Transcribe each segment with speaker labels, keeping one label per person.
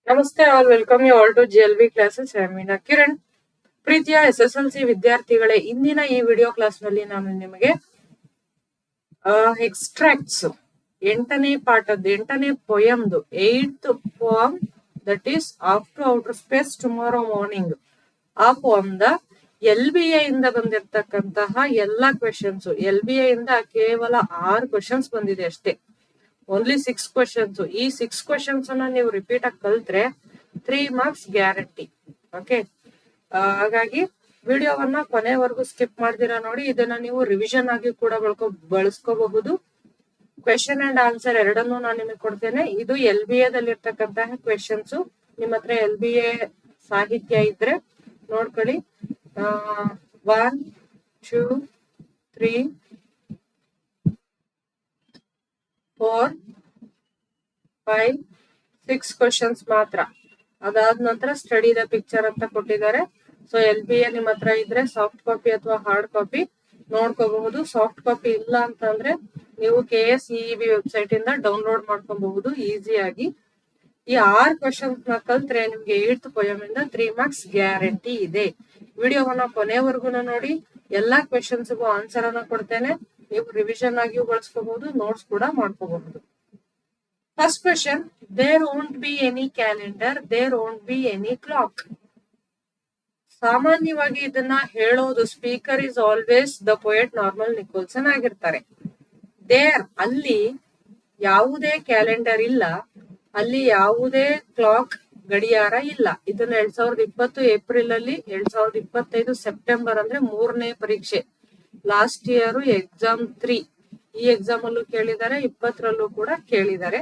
Speaker 1: ನಮಸ್ತೆ all, welcome you all to GLV classes. I am Meena Kiran. ಪ್ರೀತಿಯ SSLC ವಿದ್ಯಾರ್ಥಿಗಳೇ, ಇಂದಿನ ಈ ವಿಡಿಯೋ ಕ್ಲಾಸ್ ನಲ್ಲಿ ನಾನು ನಿಮಗೆ ಎಕ್ಸ್ಟ್ರಾಕ್ಟ್ಸ್ 8ನೇ ಪಾಠದ 8ನೇ ಪೊಯಮ್ದು 8th poem, that is after outer space tomorrow morning. ಆ ಪೋಯಮ್ದ LBA ಇಂದ ಬಂದಿರತಕ್ಕಂತಹ ಎಲ್ಲಾ ಕ್ವೆಶನ್ಸ್, LBA ಇಂದ ಕೇವಲ 6 ಕ್ವೆಶನ್ಸ್ ಬಂದಿದೆ ಅಷ್ಟೇ. Only 6 questions. ಈ 6 ಕ್ವೆಶನ್ಸ್ ಅನ್ನ ನೀವು ರಿಪೀಟ್ ಆಗಿ ಕಲ್ತ್ರೆ 3 ಮಾರ್ಕ್ಸ್ ಗ್ಯಾರಂಟಿ. ಓಕೆ, ಹಾಗಾಗಿ ವಿಡಿಯೋವನ್ನ ಕೊನೆವರೆಗೂ ಸ್ಕಿಪ್ ಮಾಡ್ದಿರಾ ನೋಡಿ. ಇದನ್ನ ನೀವು ರಿವಿಷನ್ ಆಗಿ ಕೂಡ ಬಳಸ್ಕೋಬಹುದು. ಕ್ವೆಶನ್ ಅಂಡ್ ಆನ್ಸರ್ ಎರಡನ್ನೂ ನಾನು ನಿಮಗೆ ಕೊಡ್ತೇನೆ. ಇದು LBA ದಲ್ಲಿರ್ತಕ್ಕಂತಹ ಕ್ವೆಶನ್ಸ್. ನಿಮ್ಮ ಹತ್ರ LBA ಸಾಹಿತ್ಯ ಇದ್ರೆ ನೋಡ್ಕೊಳ್ಳಿ. 1 2 3 4 5 6 ಕ್ವೆಶನ್ಸ್ ಮಾತ್ರ. ಅದಾದ ನಂತರ ಸ್ಟಡಿ ದ ಪಿಕ್ಚರ್ ಅಂತ ಕೊಟ್ಟಿದ್ದಾರೆ. ಸೊ LBA ನಿಮ್ಮ ಹತ್ರ ಇದ್ರೆ ಸಾಫ್ಟ್ ಕಾಪಿ ಅಥವಾ ಹಾರ್ಡ್ ಕಾಪಿ ನೋಡ್ಕೋಬಹುದು. ಸಾಫ್ಟ್ ಕಾಪಿ ಇಲ್ಲ ಅಂತಂದ್ರೆ ನೀವು KSEEB ವೆಬ್ಸೈಟ್ ಇಂದ ಡೌನ್ಲೋಡ್ ಮಾಡ್ಕೋಬಹುದು ಈಸಿಯಾಗಿ. ಈ 6 ಕ್ವೆಶನ್ಸ್ ನ ಕಲ್ತ್ರೆ ನಿಮ್ಗೆ 8th ಪೊಯಮ್ ಇಂದ 3 ಮಾರ್ಕ್ಸ್ ಗ್ಯಾರಂಟಿ ಇದೆ. ವಿಡಿಯೋವನ್ನ ಕೊನೆವರೆಗೂ ನೋಡಿ. ಎಲ್ಲಾ ಕ್ವೆಶನ್ಸ್ಗೂ ಆನ್ಸರ್ ಅನ್ನ ಕೊಡ್ತೇನೆ. ನೀವು ರಿವಿಷನ್ ಆಗಿಯೂ ಬಳಸ್ಕೋಬಹುದು, ನೋಟ್ಸ್ ಕೂಡ ಮಾಡ್ಕೋಬಹುದು. First question, there won't be any calendar, there won't be any clock. ಸಾಮಾನ್ಯವಾಗಿ ಇದನ್ನ ಹೇಳೋದು speaker is always the poet Norman Nicholson ಆಗಿರ್ತಾರೆ. ದೇರ್, ಅಲ್ಲಿ ಯಾವುದೇ ಕ್ಯಾಲೆಂಡರ್ ಇಲ್ಲ, ಅಲ್ಲಿ ಯಾವುದೇ ಕ್ಲಾಕ್ ಗಡಿಯಾರ ಇಲ್ಲ. ಇದನ್ನ 2020 ಏಪ್ರಿಲ್ ಅಲ್ಲಿ 2025 ಸೆಪ್ಟೆಂಬರ್ ಅಂದ್ರೆ 3ನೇ ಪರೀಕ್ಷೆ. ಲಾಸ್ಟ್ ಇಯರ್ ಎಕ್ಸಾಮ್ 3, ಈ ಎಕ್ಸಾಮ್ ಅಲ್ಲೂ ಕೇಳಿದ್ದಾರೆ, 20ರಲ್ಲೂ ಕೂಡ ಕೇಳಿದ್ದಾರೆ.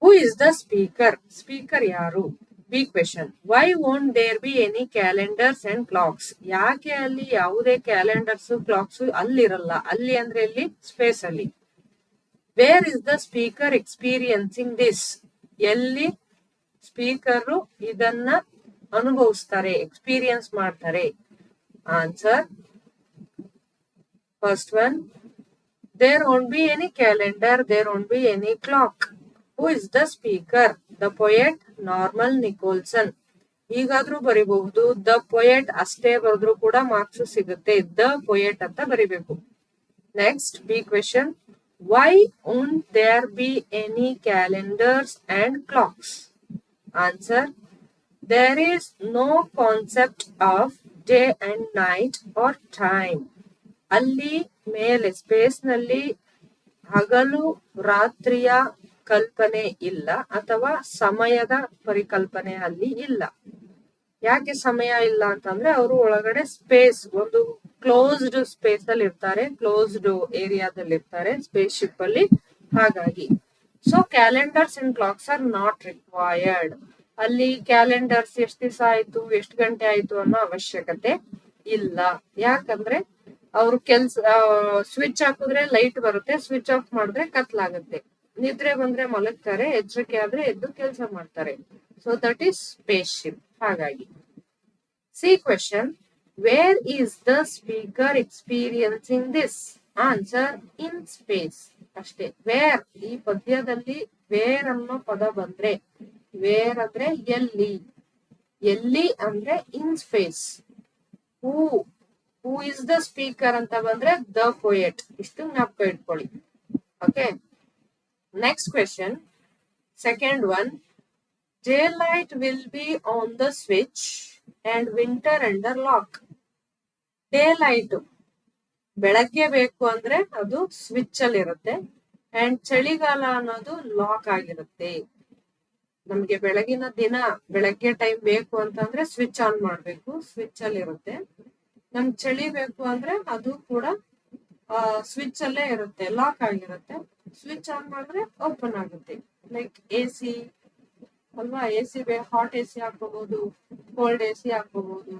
Speaker 1: Who is the speaker? Speaker ಯಾರು? B question. Why won't there be any calendars and clocks? ಯಾಕೆ ಅಲ್ಲಿ ಯಾವುದೇ ಕ್ಯಾಲೆಂಡರ್ಸ್ ಕ್ಲಾಕ್ಸ್ ಅಲ್ಲಿರಲ್ಲ? ಅಲ್ಲಿ ಅಂದ್ರೆ ಇಲ್ಲಿ ಸ್ಪೇಸ್ ಅಲ್ಲಿ. Where is the speaker experiencing this? ಎಲ್ಲಿ ಸ್ಪೀಕರ್ ಇದನ್ನ ಅನುಭವಿಸ್ತಾರೆ, ಎಕ್ಸ್ಪೀರಿಯನ್ಸ್ ಮಾಡ್ತಾರೆ? Answer, first one, there won't be any calendar, there won't be any clock. Who is the speaker? The poet Norman Nicholson. ಹೀಗಾದ್ರೂ ಬರಿಬಹುದು, the poet ಅಷ್ಟೇ ಬರೆದ್ರು ಕೂಡ marks ಸಿಗುತ್ತೆ. The poet ಅಂತ ಬರಿಬೇಕು. Next, B question. Why won't there be any calendars and clocks? Answer, there is no concept of day and night or time. ಅಲ್ಲಿ ಮೇಲೆ ಸ್ಪೇಸ್ ನಲ್ಲಿ ಹಗಲು ರಾತ್ರಿಯ ಕಲ್ಪನೆ ಇಲ್ಲ, ಅಥವಾ ಸಮಯದ ಪರಿಕಲ್ಪನೆ ಅಲ್ಲಿ ಇಲ್ಲ. ಯಾಕೆ ಸಮಯ ಇಲ್ಲ ಅಂತಂದ್ರೆ ಅವರು ಒಳಗಡೆ ಸ್ಪೇಸ್, ಒಂದು ಕ್ಲೋಸ್ಡ್ ಸ್ಪೇಸ್ ಅಲ್ಲಿ ಇರ್ತಾರೆ, ಕ್ಲೋಸ್ಡ್ ಏರಿಯಾದಲ್ಲಿ ಇರ್ತಾರೆ ಸ್ಪೇಸ್ ಶಿಪ್ ಅಲ್ಲಿ. ಹಾಗಾಗಿ so calendars and clocks are not required. ಅಲ್ಲಿ ಕ್ಯಾಲೆಂಡರ್ಸ್ ಎಷ್ಟು ದಿವಸ ಆಯ್ತು, ಎಷ್ಟು ಗಂಟೆ ಆಯ್ತು ಅನ್ನೋ ಅವಶ್ಯಕತೆ ಇಲ್ಲ. ಯಾಕಂದ್ರೆ ಅವ್ರು ಸ್ವಿಚ್ ಹಾಕಿದ್ರೆ ಲೈಟ್ ಬರುತ್ತೆ, ಸ್ವಿಚ್ ಆಫ್ ಮಾಡಿದ್ರೆ ಕತ್ಲಾಗುತ್ತೆ. ನಿದ್ರೆ ಬಂದ್ರೆ ಮಲಗ್ತಾರೆ, ಎಚ್ಚರಿಕೆ ಆದ್ರೆ ಎದ್ದು ಕೆಲಸ ಮಾಡ್ತಾರೆ. So that is space ship. ಹಾಗಾಗಿ C question, where is the speaker experiencing this? Answer, in space ಅಷ್ಟೇ. ವೇರ್, ಈ ಪದ್ಯದಲ್ಲಿ ವೇರ್ ಅನ್ನೋ ಪದ ಬಂದ್ರೆ, ವೇರ್ ಅಂದ್ರೆ ಎಲ್ಲಿ, ಎಲ್ಲಿ ಅಂದ್ರೆ ಇನ್ space. Who is the speaker ಅಂತ ಬಂದ್ರೆ ದ ಪೊಯೆಟ್. ಇಷ್ಟು ಜ್ಞಾಪಕ ಇಟ್ಕೊಳ್ಳಿ. Okay, next question, second one. Day light will be on the switch and winter under lock. Day light ಬೆಳಗ್ಗೆ ಬೇಕು ಅಂದ್ರೆ ಅದು ಸ್ವಿಚ್ ಅಲ್ಲಿ ಇರುತ್ತೆ, ಅಂಡ್ ಚಳಿಗಾಲ ಅನ್ನೋದು ಲಾಕ್ ಆಗಿರುತ್ತೆ. ನಮ್ಗೆ ಬೆಳಗಿನ ದಿನ ಬೆಳಗ್ಗೆ ಟೈಮ್ ಬೇಕು ಅಂತಂದ್ರೆ ಸ್ವಿಚ್ ಆನ್ ಮಾಡ್ಬೇಕು, ಸ್ವಿಚ್ ಅಲ್ಲಿ ಇರುತ್ತೆ. ನಮ್ಗೆ ಚಳಿ ಬೇಕು ಅಂದ್ರೆ ಅದು ಕೂಡ ಸ್ವಿಚ್ ಅಲ್ಲೇ ಇರುತ್ತೆ, ಲಾಕ್ ಆಗಿರುತ್ತೆ. ಸ್ವಿಚ್ ಆನ್ ಮಾಡಿದ್ರೆ ಓಪನ್ ಆಗುತ್ತೆ. ಲೈಕ್ AC ಅಲ್ವಾ, AC ಹಾಟ್ AC ಹಾಕೋಬಹುದು, ಕೋಲ್ಡ್ AC ಹಾಕೋಬಹುದು.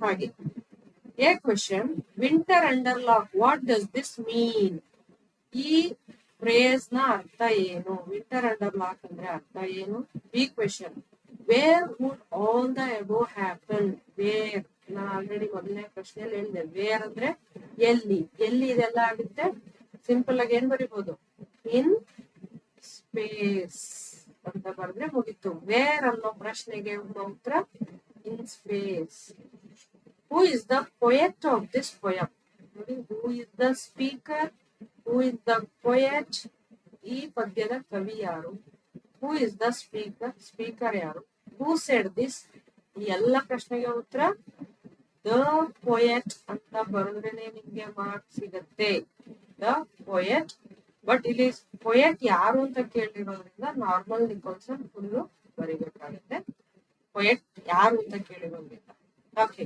Speaker 1: ಹಾಗೆ. A question, winter under lock, what does this mean? ಈ ಫ್ರೇಸ್ ನ ಅರ್ಥ ಏನು? ವಿಂಟರ್ ಅಂಡರ್ ಲಾಕ್ ಅಂದ್ರೆ ಅರ್ಥ ಏನು? B question, where would all the above happen? Where, ನಾನು ಆಲ್ರೆಡಿ ಮೊದಲನೇ ಪ್ರಶ್ನೆಯಲ್ಲಿ ಹೇಳಿದೆ, ವೇರ್ ಅಂದ್ರೆ ಎಲ್ಲಿ, ಎಲ್ಲಿ ಇದೆಲ್ಲ ಆಗುತ್ತೆ? ಸಿಂಪಲ್ ಆಗಿ ಏನ್ ಬರಿಬಹುದು? ಇನ್ ಸ್ಪೇಸ್ ಅಂತ ಬರೆದ್ರೆ ಮುಗಿತು. ವೇರ್ ಅನ್ನೋ ಪ್ರಶ್ನೆಗೆ ಉತ್ತರ in space. Who is the poet of this poem? ನೋಡಿ, who is the speaker, who is the poet, ಈ ಪದ್ಯದ ಕವಿ ಯಾರು? Who is the speaker, speaker ಯಾರು? Who said this? ಈ ಎಲ್ಲ ಪ್ರಶ್ನೆಗೆ ಉತ್ತರ ದ ಪೊಯೆಟ್ ಅಂತ ಬರೆದ್ರೇನೆ ನಿಮ್ಗೆ ಮಾರ್ಕ್ಸ್ ಸಿಗತ್ತೆ. The poet. ಬಟ್ ಇಲ್ಲಿ ಪೊಯೆಟ್ ಯಾರು ಅಂತ ಕೇಳಿರೋದ್ರಿಂದ ನಾರ್ಮಲ್ ನಿಕೋಲ್ಸನ್ ಫುಲ್ಲು ಬರಿಬೇಕಾಗುತ್ತೆ. ಪೊಯೆಟ್ ಯಾರು ಅಂತ ಕೇಳಿರೋದ್ರಿಂದ. ಓಕೆ,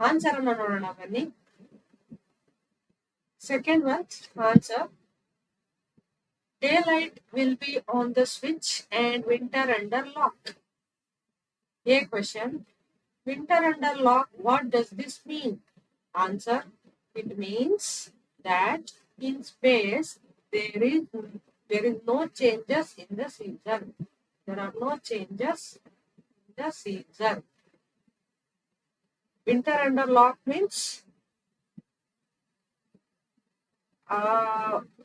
Speaker 1: ಆನ್ಸರ್ ಅನ್ನ ನೋಡೋಣ ಬನ್ನಿ. Second one answer, daylight will be on the switch and winter under lock. A question, winter under lock, what does this mean? Answer, it means that in space there is no changes in the season. There are no changes in the season. Winter under lock means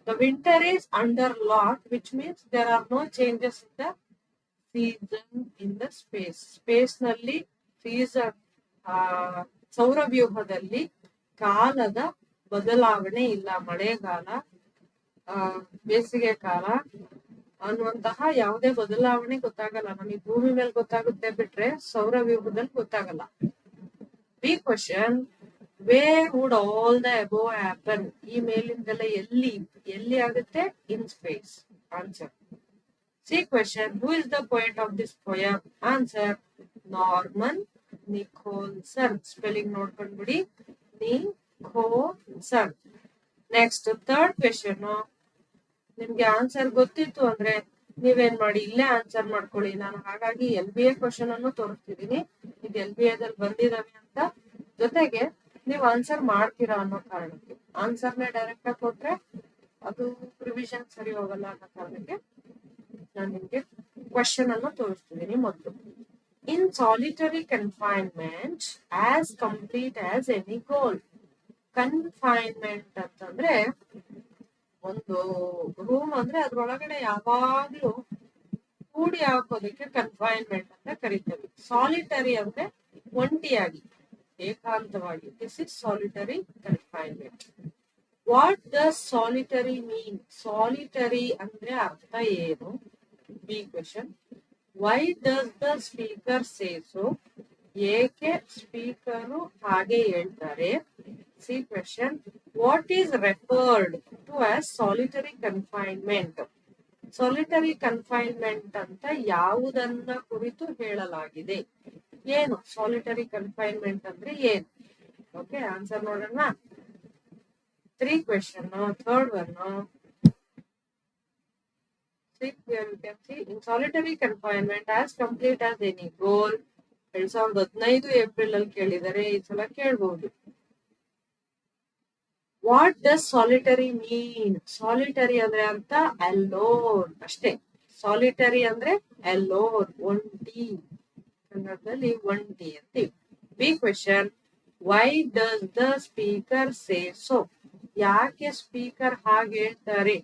Speaker 1: the winter is under lock, which means there are no changes in the season in the space. Space ನಲ್ಲಿ season ಸೌರವ್ಯೂಹದಲ್ಲಿ ಕಾಲದ ಬದಲಾವಣೆ ಇಲ್ಲ. ಮಳೆಗಾಲ, ಬೇಸಿಗೆ ಕಾಲ ಅನ್ನುವಂತಹ ಯಾವುದೇ ಬದಲಾವಣೆ ಗೊತ್ತಾಗಲ್ಲ. ನಮಗೆ ಭೂಮಿ ಮೇಲೆ ಗೊತ್ತಾಗುತ್ತೆ ಬಿಟ್ರೆ ಸೌರವ್ಯೂಹದಲ್ಲಿ ಗೊತ್ತಾಗಲ್ಲ. B question, where would all the above happen? ಈ ಮೇಲಿಂದೆಲ್ಲ ಎಲ್ಲಿ ಆಗುತ್ತೆ? In space. Answer. C question, who is the poet of this poem? Answer, Norman Nicholson. Spelling ನೋಡ್ಕೊಂಡ್ಬಿಡಿ, ನಿಕೋಲ್ಸನ್. ನೆಕ್ಸ್ಟ್ ಥರ್ಡ್ ಕ್ವೆಶನ್, ನಿಮ್ಗೆ ಆನ್ಸರ್ ಗೊತ್ತಿತ್ತು ಅಂದ್ರೆ ನೀವೇನ್ ಮಾಡಿ, ಇಲ್ಲೇ ಆನ್ಸರ್ ಮಾಡ್ಕೊಳ್ಳಿ. ನಾನು ಹಾಗಾಗಿ LBA ಕ್ವಶನ್ ಅನ್ನು ತೋರಿಸ್ತಿದ್ದೀನಿ. ಇದು LBA ದಲ್ಲಿ ಬಂದಿದಾವೆ ಅಂತ, ಜೊತೆಗೆ ನೀವು ಆನ್ಸರ್ ಮಾಡ್ತೀರಾ ಅನ್ನೋ ಕಾರಣಕ್ಕೆ. ಆನ್ಸರ್ನೇ ಡೈರೆಕ್ಟ್ ಆಗಿ ಕೊಟ್ರೆ ಅದು ರಿವಿಷನ್ ಸರಿ ಹೋಗಲ್ಲ ಅನ್ನೋ ಕಾರಣಕ್ಕೆ ನಾನು ನಿಮ್ಗೆ ಕ್ವಶನ್ ಅನ್ನು ತೋರಿಸ್ತಿದ್ದೀನಿ. ಮೊದಲು, in solitary confinement as complete as any goal. Confinement ಅಂತಂದ್ರೆ ಒಂದು ರೂಮ್ ಅಂದ್ರೆ ಅದ್ರೊಳಗಡೆ ಯಾವಾಗ್ಲೂ ಕೂಡಿ ಹಾಕೋದಕ್ಕೆ ಕನ್ಫೈನ್ಮೆಂಟ್ ಅಂತ ಕರಿತೇವೆ. ಸಾಲಿಟರಿ ಅಂದ್ರೆ ಒಂಟಿಯಾಗಿ, ಏಕಾಂತವಾಗಿ. This is solitary confinement. What does solitary mean? Solitary ಅಂದ್ರೆ ಅರ್ಥ ಏನು? B question, why does the speaker say so? ಏಕೆ ಸ್ಪೀಕರು ಹಾಗೆ ಹೇಳ್ತಾರೆ? C question, what is referred to as solitary confinement? Solitary confinement ಅಂತ ಯಾವುದನ್ನ ಕುರಿತು ಹೇಳಲಾಗಿದೆ? ಏನು ಸಾಲಿಟರಿ ಕನ್ಫೈನ್ಮೆಂಟ್ ಅಂದ್ರೆ ಏನು? ಓಕೆ, ಆನ್ಸರ್ ನೋಡೋಣ. 3 question. Third one, here you can see, in solitary confinement as complete as any goal. 2015 April ಅಲ್ಲಿ ಕೇಳಿದರೆ, ಈ ಸಲ ಕೇಳಬಹುದು. What does solitary mean? Solitary ಅಂದ್ರೆ ಅರ್ಥ ಅಲೋನ್ ಅಷ್ಟೇ. ಸಾಲಿಟರಿ ಅಂದ್ರೆ ಅಲೋನ್, ಒಂಟಿ. ಕನ್ನಡದಲ್ಲಿ ಒಂಟಿ ಅಂತೀವಿ. B question, why does the speaker say so? ಯಾಕೆ ಸ್ಪೀಕರ್ ಹಾಗೆ ಹೇಳ್ತಾರೆ?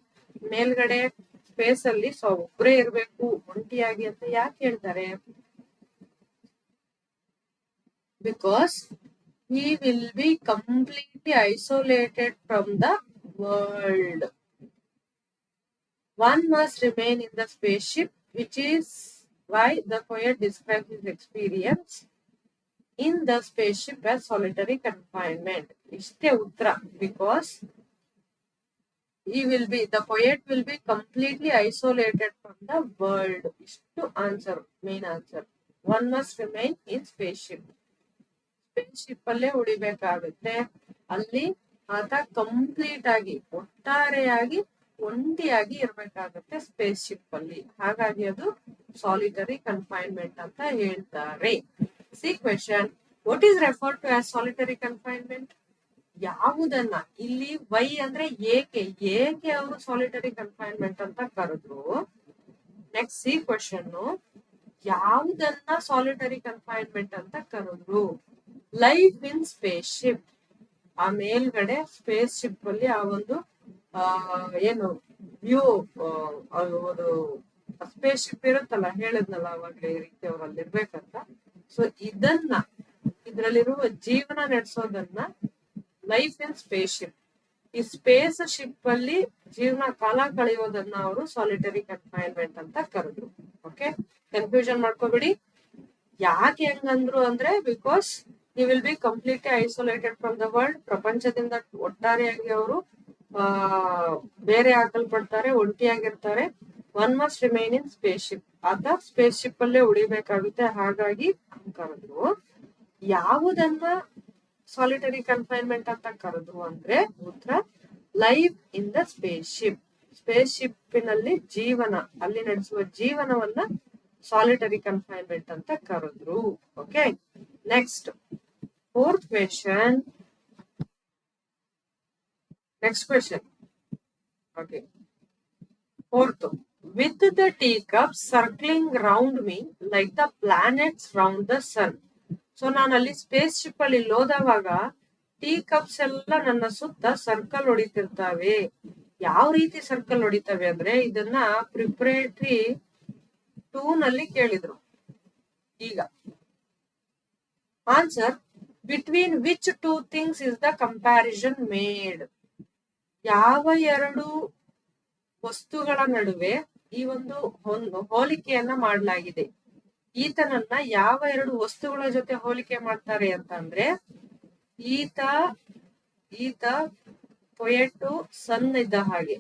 Speaker 1: ಮೇಲ್ಗಡೆ ಸ್ಪೇಸ್ ಅಲ್ಲಿ ಒಬ್ಬರೇ ಇರ್ಬೇಕು, ಒಂಟಿಯಾಗಿ ಅಂತ ಯಾಕೆ ಹೇಳ್ತಾರೆ? Because he will be completely isolated from the world. One must remain in the spaceship, which is why the poet describes his experience in the spaceship as solitary confinement. Ishte uttara, because the poet will be completely isolated from the world. Ishtu answer, main answer. One must remain in spaceship. Spaceship ಅಲ್ಲೇ ಉಳಿಬೇಕಾಗುತ್ತೆ. ಅಲ್ಲಿ ಆತ complete ಆಗಿ, ಒಟ್ಟಾರೆಯಾಗಿ ಒಂಟಿಯಾಗಿ ಇರ್ಬೇಕಾಗುತ್ತೆ spaceship ಅಲ್ಲಿ. ಹಾಗಾಗಿ ಅದು solitary confinement ಅಂತ ಹೇಳ್ತಾರೆ. C question, what is referred to as solitary confinement? ಯಾವುದನ್ನ? ಇಲ್ಲಿ ವೈ ಅಂದ್ರೆ ಏಕೆ ಅವರು ಸಾಲಿಟರಿ ಕನ್ಫೈನ್ಮೆಂಟ್ ಅಂತ ಕರೆದ್ರು. ನೆಕ್ಸ್ಟ್ ಸಿ ಕ್ವೆಶನ್, ಯಾವುದನ್ನ ಸಾಲಿಟರಿ ಕನ್ಫೈನ್ಮೆಂಟ್ ಅಂತ ಕರೆದ್ರು? Life in space ship. ಆ ಮೇಲ್ಗಡೆ ಸ್ಪೇಸ್ ಶಿಪ್ ಅಲ್ಲಿ ಆ ಒಂದು ಏನು ವ್ಯೂ, ಒಂದು ಸ್ಪೇಸ್ ಶಿಪ್ ಇರುತ್ತಲ್ಲ, ಹೇಳಿದ್ನಲ್ಲ ಅವಾಗ್ಲೇ ಈ ರೀತಿ ಅವ್ರಲ್ಲಿ ಇರ್ಬೇಕಂತ. ಸೊ ಇದ್ರಲ್ಲಿರುವ ಜೀವನ ನಡೆಸೋದನ್ನ ಲೈಫ್ ಇನ್ ಸ್ಪೇಸ್ ಶಿಪ್, ಈ ಸ್ಪೇಸ್ ಶಿಪ್ ಅಲ್ಲಿ ಜೀವನ ಕಾಲ ಕಳೆಯೋದನ್ನ ಅವರು ಸಾಲಿಟರಿ ಕನ್ಫೈನ್ಮೆಂಟ್ ಅಂತ ಕರೆದ್ರು. ಓಕೆ, ಕನ್ಫ್ಯೂಷನ್ ಮಾಡ್ಕೋಬೇಡಿ. ಯಾಕೆ ಹೆಂಗಂದ್ರು ಅಂದ್ರೆ, because you will be completely isolated from the world. ಪ್ರಪಂಚದಿಂದ ಒಟ್ಟಾರೆಯಾಗಿ ಅವರು ಬೇರೆ ಹಾಕಲ್ಪಡ್ತಾರೆ, ಒಂಟಿಯಾಗಿರ್ತಾರೆ. One must remain in spaceship. ಆತ ಸ್ಪೇಸ್ ಶಿಪ್ ಅಲ್ಲೇ ಉಳಿಬೇಕಾಗುತ್ತೆ. ಹಾಗಾಗಿ ಕರೆದ್ರು. ಯಾವುದನ್ನ ಸಾಲಿಟರಿ ಕನ್ಫೈನ್ಮೆಂಟ್ ಅಂತ ಕರೆದ್ರು ಅಂದ್ರೆ, ಉತ್ತರ life in the spaceship. ಸ್ಪೇಸ್ ಶಿಪ್ಪಿನಲ್ಲಿ ಜೀವನ, ಅಲ್ಲಿ ನಡೆಸುವ ಜೀವನವನ್ನ ಸಾಲಿಟರಿ ಕನ್ಫೈನ್ಮೆಂಟ್ ಅಂತ ಕರೆದ್ರು. Okay, next fourth question. Next question. Okay, fourth. With the teacups circling round me like the planets round the sun. So ನಾನು ಅಲ್ಲಿ ಸ್ಪೇಸ್ ಶಿಪ್ ಅಲ್ಲಿ ಹೋದವಾಗ ಟೀ ಕಪ್ಸ್ ಎಲ್ಲ ನನ್ನ ಸುತ್ತ ಸರ್ಕಲ್ ಹೊಡಿತಿರ್ತಾವೆ. ಯಾವ ರೀತಿ ಸರ್ಕಲ್ ಹೊಡಿತವೆ ಅಂದ್ರೆ, ಇದನ್ನ ಪ್ರಿಪರೇಟರಿ 2 ನಲ್ಲಿ ಕೇಳಿದ್ರು. ಈಗ answer, between which 2 things is the comparison made. ಯಾವ ಎರಡು ವಸ್ತುಗಳ ನಡುವೆ ಈ ಒಂದು ಹೋಲಿಕೆಯನ್ನ ಮಾಡಲಾಗಿದೆ. ಈತನನ್ನ ಯಾವ ಎರಡು ವಸ್ತುಗಳ ಜೊತೆ ಹೋಲಿಕೆ ಮಾಡ್ತಾರೆ ಅಂತಂದ್ರೆ, ಈತ ಪೊಯೆಟ್ ಸನ್ ಇದ್ದ ಹಾಗೆ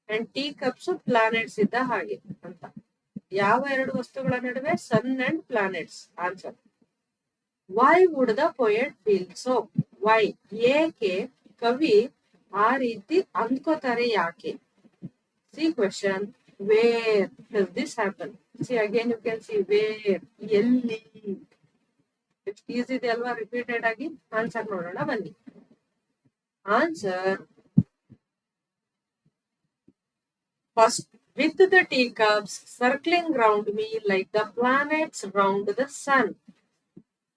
Speaker 1: ಅಂಡ್ ಟೀ ಕಪ್ಸ್ ಪ್ಲಾನೆಟ್ಸ್ ಇದ್ದ ಹಾಗೆ ಅಂತ. ಯಾವ ಎರಡು ವಸ್ತುಗಳ ನಡುವೆ? Sun and planets. Answer, why would the poet feel so? Why, ಏಕೆ ಕವಿ ಆ ರೀತಿ ಅಂದ್ಕೋತಾರೆ, ಯಾಕೆ? C question, where does this happen? See again you can see where, ಎಲ್ಲಿ. ಎಷ್ಟು ಈಸಿ ಇದೆ ಅಲ್ವಾ ರಿಪೀಟೆಡ್ ಆಗಿ. ಆನ್ಸರ್ ನೋಡೋಣ ಬನ್ನಿ. Answer, first, with the teacups circling round me like the planets round the sun.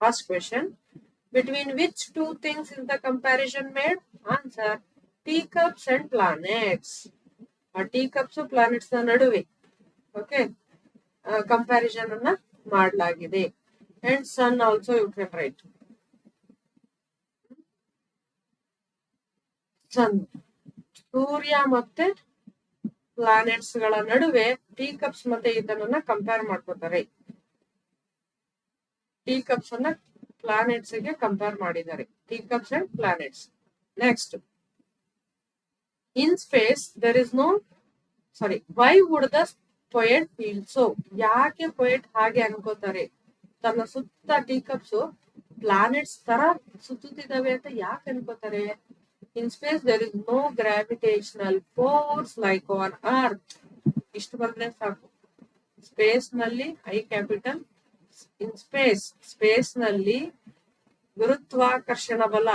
Speaker 1: First question, between which 2 things is the comparison made? Answer, teacups and planets. teacups planets ನ ನಡುವೆ okay comparison ಅನ್ನ ಮಾಡಲಾಗಿದೆ. And sun also you can write. Sun, ಸೂರ್ಯ ಮತ್ತೆ planets ಗಳ ನಡುವೆ tea cups ಮತ್ತೆ ಇದನ್ನ ಕಂಪೇರ್ ಮಾಡ್ಕೋತಾರೆ. ಟೀ ಕಪ್ಸ್ ಅನ್ನ ಪ್ಲಾನೆಟ್ಸ್ ಗೆ ಕಂಪೇರ್ ಮಾಡಿದ್ದಾರೆ. Tea cups and planets. Next, in space there is no why would the poet feel so? ಯಾಕೆ ಪೊಯೆಟ್ ಹಾಗೆ ಅನ್ಕೋತಾರೆ? ತನ್ನ ಸುತ್ತ ಟೀ ಕಪ್ಸ್ ಪ್ಲಾನೆಟ್ಸ್ ತರ ಸುತ್ತುತ್ತಿದ್ದಾವೆ ಅಂತ ಯಾಕೆ ಅನ್ಕೋತಾರೆ? In space there is no gravitational force like on earth. ಇಷ್ಟು ಬಂದ್ರೆ ಸಾಕು. ಸ್ಪೇಸ್ ನಲ್ಲಿ ಐ ಕ್ಯಾಪಿಟಲ್. ಇನ್ ಸ್ಪೇಸ್ ನಲ್ಲಿ ಗುರುತ್ವಾಕರ್ಷಣ ಬಲ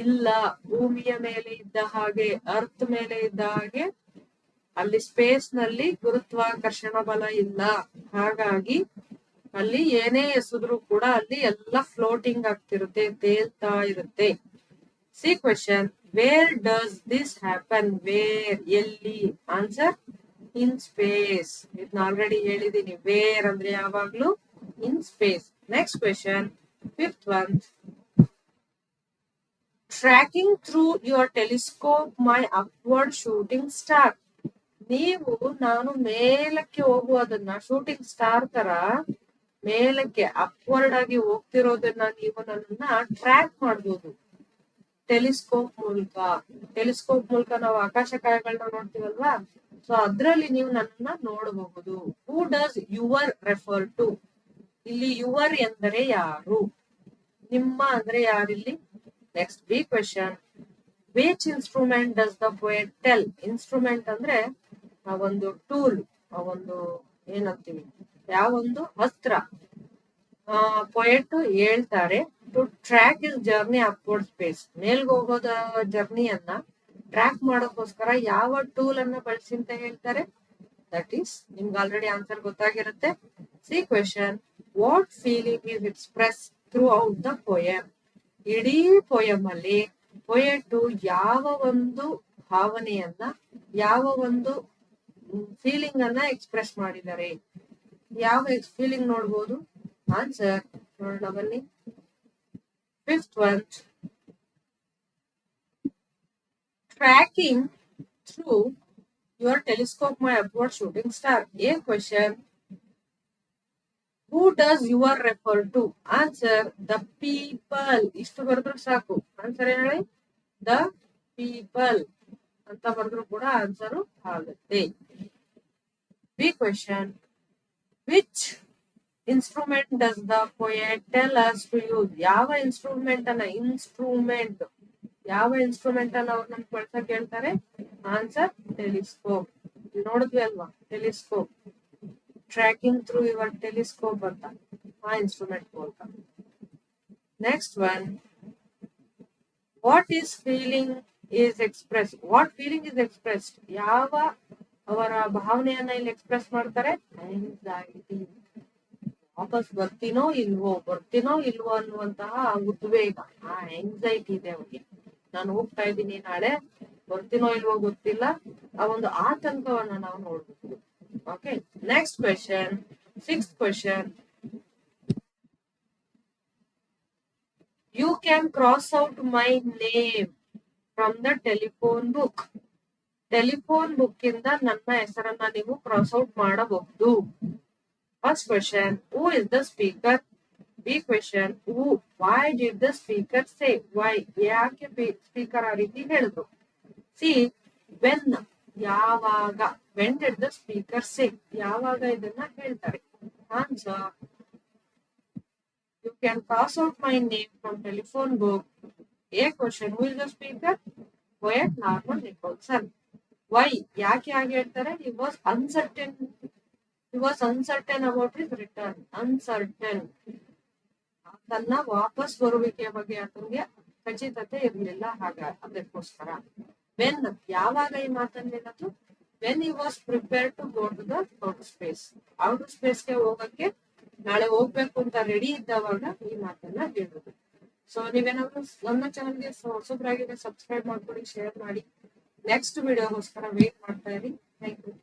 Speaker 1: ಇಲ್ಲ. ಭೂಮಿಯ ಮೇಲೆ ಇದ್ದ ಹಾಗೆ, ಅರ್ತ್ ಮೇಲೆ ಇದ್ದ ಹಾಗೆ ಅಲ್ಲಿ ಸ್ಪೇಸ್ ನಲ್ಲಿ ಗುರುತ್ವಾಕರ್ಷಣ ಬಲ ಇಲ್ಲ. ಹಾಗಾಗಿ ಅಲ್ಲಿ ಏನೇ ಎಸೆದ್ರು ಕೂಡ ಅಲ್ಲಿ ಎಲ್ಲ ಫ್ಲೋಟಿಂಗ್ ಆಗ್ತಿರುತ್ತೆ, ತೇಲ್ತಾ ಇರುತ್ತೆ. C question, where does this happen? Where, ಎಲ್ಲಿ? Answer, in space. ಇದನ್ನ ಆಲ್ರೆಡಿ ಹೇಳಿದೀನಿ. ವೇರ್ ಅಂದ್ರೆ ಯಾವಾಗ್ಲೂ in space. Next question, fifth one. Tracking through your telescope my upward shooting star. ನಾನು ಮೇಲಕ್ಕೆ ಹೋಗುವುದನ್ನ, ಶೂಟಿಂಗ್ ಸ್ಟಾರ್ ತರ ಮೇಲಕ್ಕೆ ಅಪ್ವರ್ಡ್ ಆಗಿ ಹೋಗ್ತಿರೋದನ್ನ ನೀವು ನನ್ನನ್ನ ಟ್ರ್ಯಾಕ್ ಮಾಡ್ಬೋದು ಟೆಲಿಸ್ಕೋಪ್ ಮೂಲಕ ನಾವು ಆಕಾಶಕಾಯಗಳನ್ನ ನೋಡ್ತೀವಲ್ವಾ, ಸೊ ಅದ್ರಲ್ಲಿ ನೀವು ನನ್ನನ್ನ ನೋಡಬಹುದು. Who does your refer to? ಇಲ್ಲಿ ಯುವರ್ ಎಂದರೆ ಯಾರು, ನಿಮ್ಮ ಅಂದ್ರೆ ಯಾರಿಲ್ಲಿ? Next B question, which instrument does the poet tell? Instrument ಅಂದ್ರೆ ಆ ಒಂದು ಟೂಲ್, ಆ ಒಂದು ಏನಂತೀವಿ, ಯಾವೊಂದು ಅಸ್ತ್ರ. ಪೊಯೆಟ್ ಹೇಳ್ತಾರೆ to track his journey upward space. ಮೇಲ್ಗೆ ಹೋಗೋದ ಜರ್ನಿಯನ್ನ ಟ್ರ್ಯಾಕ್ ಮಾಡೋಕ್ಕೋಸ್ಕರ ಯಾವ ಟೂಲ್ ಅನ್ನ ಬಳಸಿ ಅಂತ ಹೇಳ್ತಾರೆ? ದಟ್ ಈಸ್, ನಿಮ್ಗೆ ಆಲ್ರೆಡಿ ಆನ್ಸರ್ ಗೊತ್ತಾಗಿರುತ್ತೆ. C question, what feeling is express throughout the poem? ಇಡೀ ಪೊಯಮ್ ಅಲ್ಲಿ ಪೊಯೆಟ್ ಯಾವ ಒಂದು ಭಾವನೆಯನ್ನ, ಯಾವ ಒಂದು ಫೀಲಿಂಗ್ ಅನ್ನ ಎಕ್ಸ್ಪ್ರೆಸ್ ಮಾಡಿದ್ದಾರೆ. ಯಾವ ಫೀಲಿಂಗ್ ನೋಡ್ಬೋದು? ಆನ್ಸರ್ ನೋಡೋಣ ಬನ್ನಿ. Fifth one, tracking through your telescope my upward shooting star. A question. Who does your refer to? Answer the people. ಇಷ್ಟು ಬರೆದ್ರು ಸಾಕು. ಆನ್ಸರ್ ಏನ್ ಹೇಳಿ? The people ಅಂತ ಬರೆದ್ರು ಕೂಡ ಆನ್ಸರ್ ಆಗುತ್ತೆ. B question. Which instrument does the poet tell us to use? ಯಾವ ಇನ್ಸ್ಟ್ರೂಮೆಂಟ್ ಅನ್ನ ಅವ್ರು ನಮ್ಗೆ ಬಳಸಕ್ ಹೇಳ್ತಾರೆ? Answer telescope. ನೋಡಿದ್ವಿ ಅಲ್ವಾ telescope, tracking through your telescope ಅಂತ ಆ ಇನ್ಸ್ಟ್ರೂಮೆಂಟ್ ಮೂಲಕ. Next one, what feeling is expressed? ಯಾವ ಅವರ ಭಾವನೆಯನ್ನ ಇಲ್ಲಿ ಎಕ್ಸ್ಪ್ರೆಸ್ ಮಾಡ್ತಾರೆ? ಆಂಗ್ಸೈಟಿ. ವಾಪಸ್ ಬರ್ತೀನೋ ಇಲ್ವೋ ಅನ್ನುವಂತಹ ಉದ್ವೇಗ, ಆ ಆಂಗ್ಸೈಟಿ ಇದೆ ಅವ್ರಿಗೆ. ನಾನು ಹೋಗ್ತಾ ಇದ್ದೀನಿ, ನಾಳೆ ಬರ್ತೀನೋ ಇಲ್ವೋ ಗೊತ್ತಿಲ್ಲ, ಆ ಒಂದು ಆತಂಕವನ್ನ ನಾವು ನೋಡ್ಬೋದು. Okay, next question, sixth question. You can cross out my name from the telephone book. Telephone book ಇಂದ ನನ್ನ ಹೆಸರನ್ನ ನೀವು ಕ್ರಾಸ್ ಔಟ್ ಮಾಡಬಹುದು. First question, who is the speaker? B question, who? Why did the speaker say? Why? ಯಾಕೆ speaker ಆ ರೀತಿ ಹೇಳಿದ್ರು? C, when? ಯಾವಾಗ? When did the speaker say? ಯಾವಾಗ ಇದನ್ನ ಹೇಳ್ತಾರೆ? Answer, you can pass out my name from telephone book. A question, who is the speaker? Poet Norman Nicholson. Why? ಯಾಕೆ ಹಾಗೆ ಹೇಳ್ತಾರೆ? He was uncertain about his return. Uncertain. ತನ್ನ ವಾಪಸ್ ಬರುವಿಕೆಯ ಬಗ್ಗೆ ಆತನಿಗೆ ಖಚಿತತೆ ಇರಲಿಲ್ಲ, ಅದಕ್ಕೋಸ್ಕರ. ವೆನ್, ಯಾವಾಗ ಈ ಮಾತನ್ನ ಹೇಳೋದು? When he was prepared to go to the outer space. Outer ಸ್ಪೇಸ್ಗೆ ಹೋಗಕ್ಕೆ ನಾಳೆ ಹೋಗ್ಬೇಕು ಅಂತ ರೆಡಿ ಇದ್ದವಾಗ ಈ ಮಾತನ್ನ ಹೇಳೋದು. ಸೊ ನೀವೇನಾದ್ರು ನನ್ನ ಚಾನಲ್ಗೆ ಹೊಸಬ್ರಾಗಿದೆ ಸಬ್ಸ್ಕ್ರೈಬ್ ಮಾಡ್ಕೊಳ್ಳಿ, ಶೇರ್ ಮಾಡಿ. ನೆಕ್ಸ್ಟ್ ವಿಡಿಯೋಗೋಸ್ಕರ ವೇಟ್ ಮಾಡ್ತಾ ಇರಿ. Thank you.